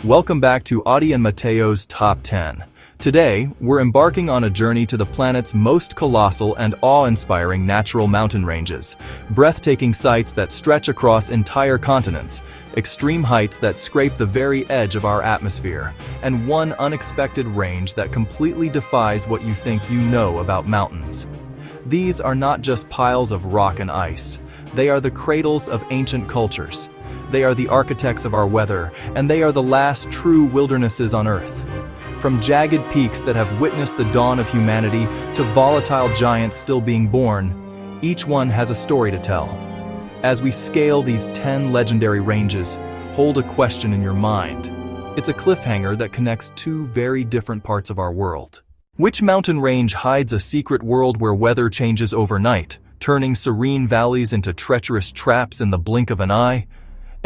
Welcome back to Auddie and Matteo's Top 10. Today, we're embarking on a journey to the planet's most colossal and awe-inspiring natural mountain ranges. Breathtaking sights that stretch across entire continents, extreme heights that scrape the very edge of our atmosphere, and one unexpected range that completely defies what you think you know about mountains. These are not just piles of rock and ice. They are the cradles of ancient cultures. They are the architects of our weather, and they are the last true wildernesses on Earth. From jagged peaks that have witnessed the dawn of humanity to volatile giants still being born, each one has a story to tell. As we scale these 10 legendary ranges, hold a question in your mind. It's a cliffhanger that connects two very different parts of our world. Which mountain range hides a secret world where weather changes overnight, turning serene valleys into treacherous traps in the blink of an eye?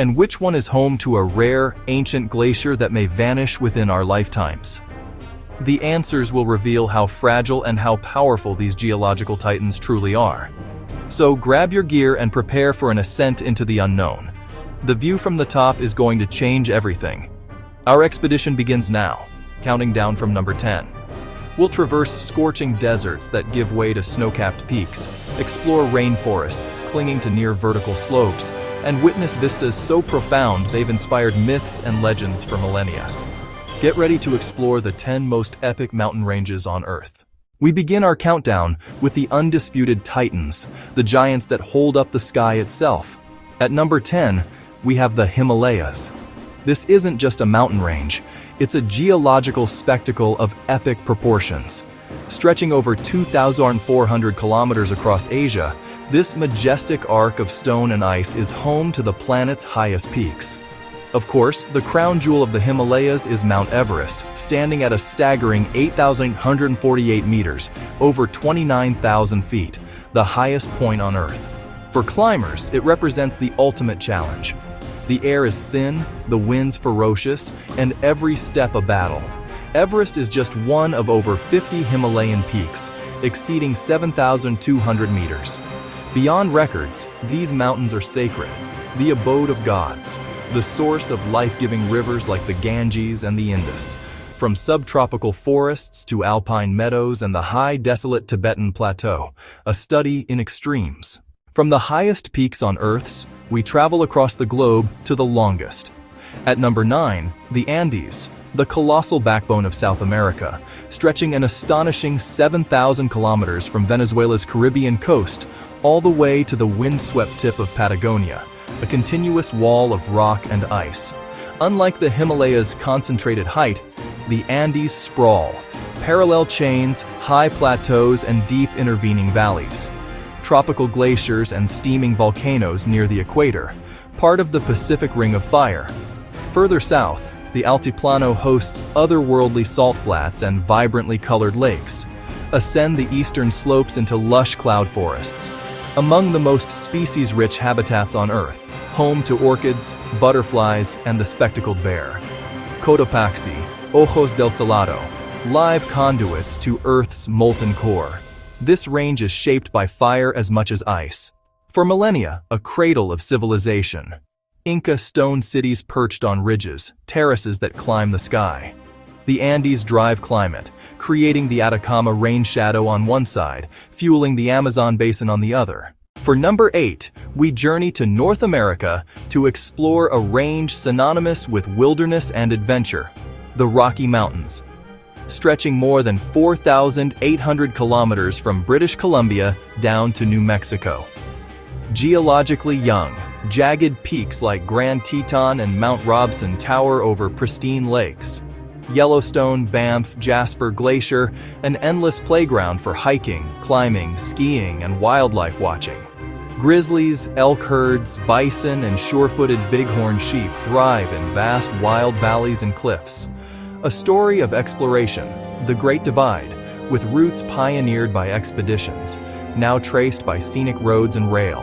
And which one is home to a rare, ancient glacier that may vanish within our lifetimes? The answers will reveal how fragile and how powerful these geological titans truly are. So grab your gear and prepare for an ascent into the unknown. The view from the top is going to change everything. Our expedition begins now, counting down from number 10. We'll traverse scorching deserts that give way to snow-capped peaks, explore rainforests clinging to near vertical slopes, and witness vistas so profound they've inspired myths and legends for millennia. Get ready to explore the 10 most epic mountain ranges on Earth. We begin our countdown with the undisputed titans, the giants that hold up the sky itself. At number 10, we have the Himalayas. This isn't just a mountain range, it's a geological spectacle of epic proportions. Stretching over 2,400 kilometers across Asia, this majestic arc of stone and ice is home to the planet's highest peaks. Of course, the crown jewel of the Himalayas is Mount Everest, standing at a staggering 8,148 meters, over 29,000 feet, the highest point on Earth. For climbers, it represents the ultimate challenge. The air is thin, the winds ferocious, and every step a battle. Everest is just one of over 50 Himalayan peaks, exceeding 7,200 meters. Beyond records, these mountains are sacred, the abode of gods, the source of life-giving rivers like the Ganges and the Indus. From subtropical forests to alpine meadows and the high desolate Tibetan plateau, a study in extremes. From the highest peaks on Earth's, we travel across the globe to the longest. At number 9, the Andes, the colossal backbone of South America, stretching an astonishing 7,000 kilometers from Venezuela's Caribbean coast all the way to the windswept tip of Patagonia, a continuous wall of rock and ice. Unlike the Himalayas' concentrated height, the Andes sprawl, parallel chains, high plateaus, and deep intervening valleys. Tropical glaciers and steaming volcanoes near the equator, part of the Pacific Ring of Fire. Further south, the Altiplano hosts otherworldly salt flats and vibrantly colored lakes. Ascend the eastern slopes into lush cloud forests, among the most species-rich habitats on Earth, home to orchids, butterflies, and the spectacled bear. Cotopaxi, Ojos del Salado, live conduits to Earth's molten core. This range is shaped by fire as much as ice. For millennia, a cradle of civilization. Inca stone cities perched on ridges, terraces that climb the sky. The Andes drive climate, creating the Atacama rain shadow on one side, fueling the Amazon basin on the other. For number 8, we journey to North America to explore a range synonymous with wilderness and adventure, the Rocky Mountains. Stretching more than 4,800 kilometers from British Columbia down to New Mexico. Geologically young, jagged peaks like Grand Teton and Mount Robson tower over pristine lakes. Yellowstone, Banff, Jasper Glacier, an endless playground for hiking, climbing, skiing, and wildlife watching. Grizzlies, elk herds, bison, and sure-footed bighorn sheep thrive in vast wild valleys and cliffs. A story of exploration, the Great Divide, with routes pioneered by expeditions, now traced by scenic roads and rail.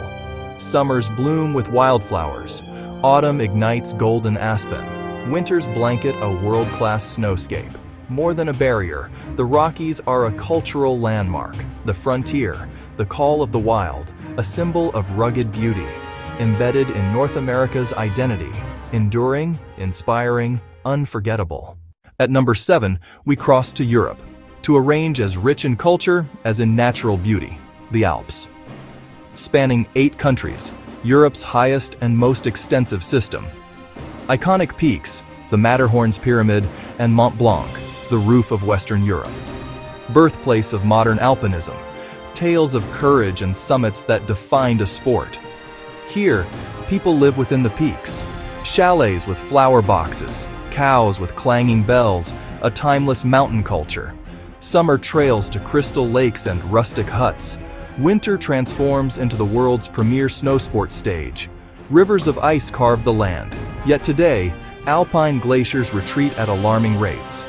Summers bloom with wildflowers. Autumn ignites golden aspen. Winters blanket a world-class snowscape. More than a barrier, the Rockies are a cultural landmark, the frontier, the call of the wild, a symbol of rugged beauty, embedded in North America's identity, enduring, inspiring, unforgettable. At number 7, we cross to Europe, to a range as rich in culture as in natural beauty, the Alps. Spanning 8 countries, Europe's highest and most extensive system. Iconic peaks, the Matterhorn's Pyramid and Mont Blanc, the roof of Western Europe. Birthplace of modern alpinism, tales of courage and summits that defined a sport. Here, people live within the peaks. Chalets with flower boxes, cows with clanging bells, a timeless mountain culture. Summer trails to crystal lakes and rustic huts. Winter transforms into the world's premier snowsport stage. Rivers of ice carve the land. Yet today, alpine glaciers retreat at alarming rates.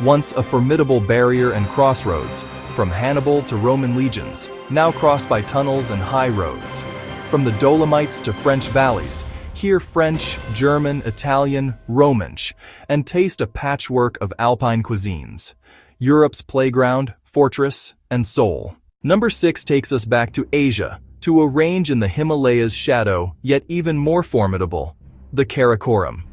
Once a formidable barrier and crossroads, from Hannibal to Roman legions, now crossed by tunnels and high roads. From the Dolomites to French valleys, hear French, German, Italian, Romansh, and taste a patchwork of alpine cuisines. Europe's playground, fortress, and soul. Number 6 takes us back to Asia, to a range in the Himalayas' shadow, yet even more formidable, the Karakoram.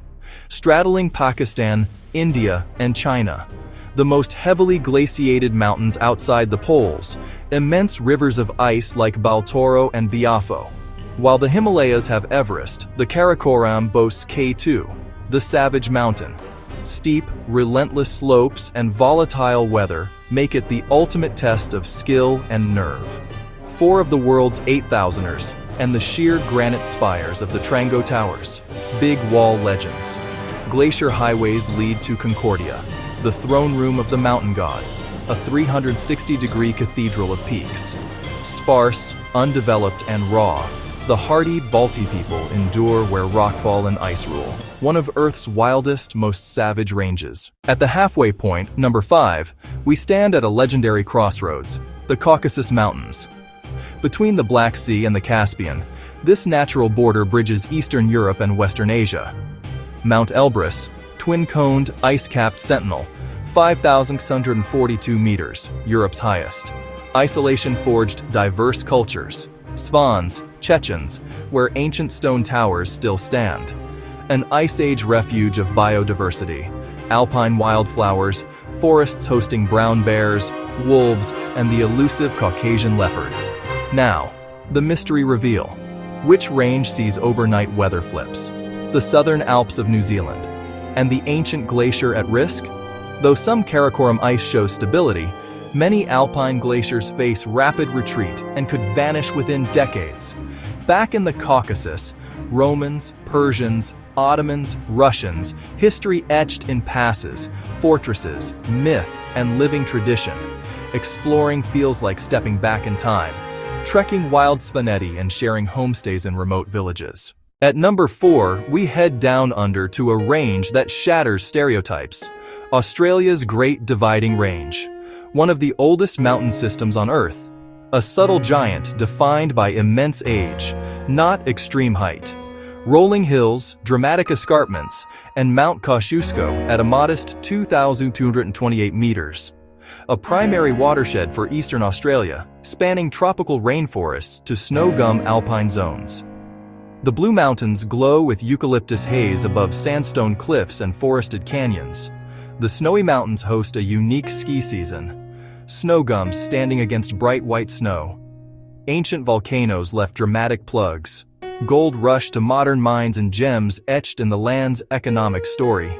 Straddling Pakistan, India, and China. The most heavily glaciated mountains outside the poles, immense rivers of ice like Baltoro and Biafo. While the Himalayas have Everest, the Karakoram boasts K2, the savage mountain. Steep, relentless slopes and volatile weather make it the ultimate test of skill and nerve. 4 of the world's 8,000ers, and the sheer granite spires of the Trango Towers, big wall legends. Glacier highways lead to Concordia, the throne room of the mountain gods, a 360-degree cathedral of peaks. Sparse, undeveloped, and raw, the hardy Balti people endure where rockfall and ice rule, one of Earth's wildest, most savage ranges. At the halfway point, number 5, we stand at a legendary crossroads, the Caucasus Mountains. Between the Black Sea and the Caspian, this natural border bridges Eastern Europe and Western Asia. Mount Elbrus, twin-coned, ice-capped sentinel, 5,642 meters, Europe's highest. Isolation forged diverse cultures. Svans, Chechens, where ancient stone towers still stand. An Ice Age refuge of biodiversity. Alpine wildflowers, forests hosting brown bears, wolves, and the elusive Caucasian leopard. Now, the mystery reveal. Which range sees overnight weather flips? The Southern Alps of New Zealand. And the ancient glacier at risk? Though some Karakoram ice shows stability, many alpine glaciers face rapid retreat and could vanish within decades. Back in the Caucasus, Romans, Persians, Ottomans, Russians, history etched in passes, fortresses, myth, and living tradition. Exploring feels like stepping back in time, trekking wild Svaneti and sharing homestays in remote villages. At number 4, we head down under to a range that shatters stereotypes. Australia's Great Dividing Range. One of the oldest mountain systems on Earth. A subtle giant defined by immense age, not extreme height. Rolling hills, dramatic escarpments, and Mount Kosciuszko at a modest 2,228 meters. A primary watershed for eastern Australia, spanning tropical rainforests to snow-gum alpine zones. The Blue Mountains glow with eucalyptus haze above sandstone cliffs and forested canyons. The Snowy Mountains host a unique ski season. Snow gums standing against bright white snow. Ancient volcanoes left dramatic plugs. Gold rush to modern mines and gems etched in the land's economic story.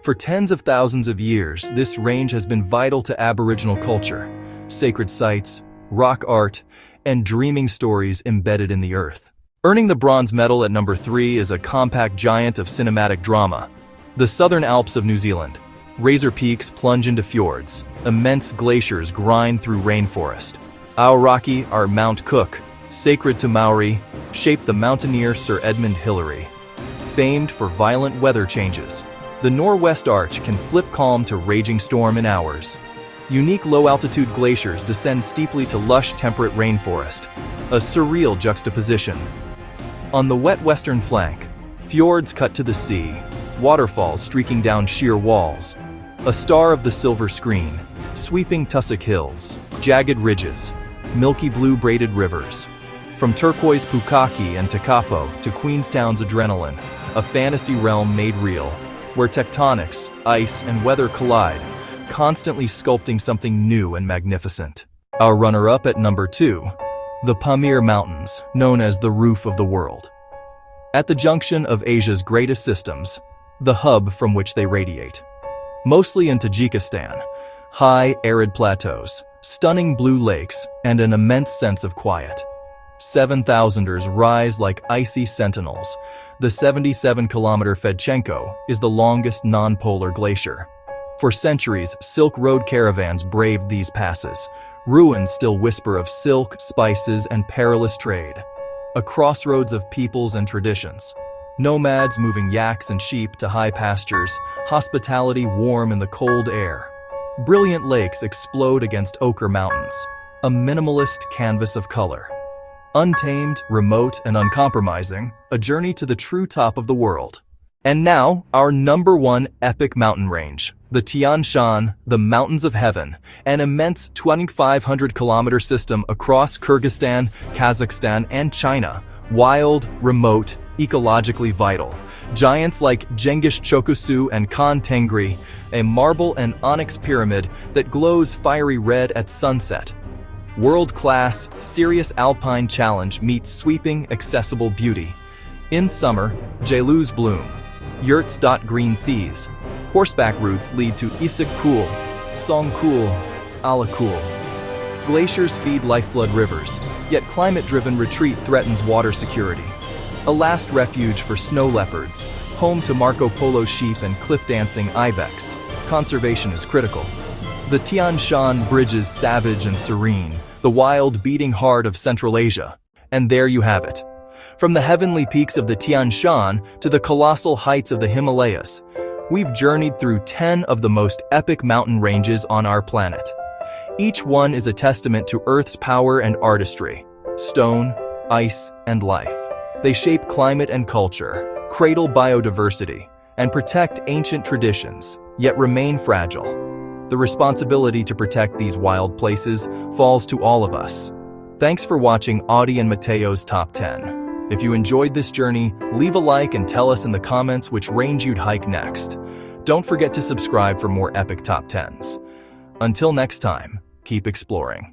For tens of thousands of years, this range has been vital to Aboriginal culture, sacred sites, rock art, and dreaming stories embedded in the earth. Earning the bronze medal at number 3 is a compact giant of cinematic drama, the Southern Alps of New Zealand. Razor peaks plunge into fjords. Immense glaciers grind through rainforest. Aoraki, our Mount Cook, sacred to Maori, shaped the mountaineer Sir Edmund Hillary. Famed for violent weather changes, the Norwest Arch can flip calm to raging storm in hours. Unique low-altitude glaciers descend steeply to lush temperate rainforest, a surreal juxtaposition. On the wet western flank, fjords cut to the sea, waterfalls streaking down sheer walls. A star of the silver screen, sweeping tussock hills, jagged ridges, milky blue braided rivers. From turquoise Pukaki and Tekapo to Queenstown's adrenaline, a fantasy realm made real. where tectonics, ice, and weather collide, constantly sculpting something new and magnificent. Our runner-up at number 2, the Pamir Mountains, known as the roof of the world. At the junction of Asia's greatest systems, the hub from which they radiate. Mostly in Tajikistan, high, arid plateaus, stunning blue lakes, and an immense sense of quiet. 7,000ers rise like icy sentinels. The 77-kilometer Fedchenko is the longest non-polar glacier. For centuries, Silk Road caravans braved these passes. Ruins still whisper of silk, spices, and perilous trade. A crossroads of peoples and traditions. Nomads moving yaks and sheep to high pastures, hospitality warm in the cold air. Brilliant lakes explode against ochre mountains, a minimalist canvas of color. Untamed, remote, and uncompromising, a journey to the true top of the world. And now, our number 1 epic mountain range, the Tian Shan, the Mountains of Heaven, an immense 2,500-kilometer system across Kyrgyzstan, Kazakhstan, and China. Wild, remote, ecologically vital. Giants like Genghis Chokusu and Khan Tengri, a marble and onyx pyramid that glows fiery red at sunset. World-class, serious alpine challenge meets sweeping, accessible beauty. In summer, jalous bloom. Yurts dot green seas. Horseback routes lead to Isik Kul, Songkul, Alakul. Glaciers feed lifeblood rivers, yet climate-driven retreat threatens water security. A last refuge for snow leopards, home to Marco Polo sheep and cliff-dancing ibex. Conservation is critical. The Tian Shan bridges savage and serene, the wild beating heart of Central Asia. And there you have it. From the heavenly peaks of the Tian Shan to the colossal heights of the Himalayas, we've journeyed through 10 of the most epic mountain ranges on our planet. Each one is a testament to Earth's power and artistry. Stone, ice, and life. They shape climate and culture, cradle biodiversity, and protect ancient traditions, yet remain fragile. The responsibility to protect these wild places falls to all of us. Thanks for watching Auddie and Matteo's Top 10. If you enjoyed this journey, leave a like and tell us in the comments which range you'd hike next. Don't forget to subscribe for more epic Top 10s. Until next time, keep exploring.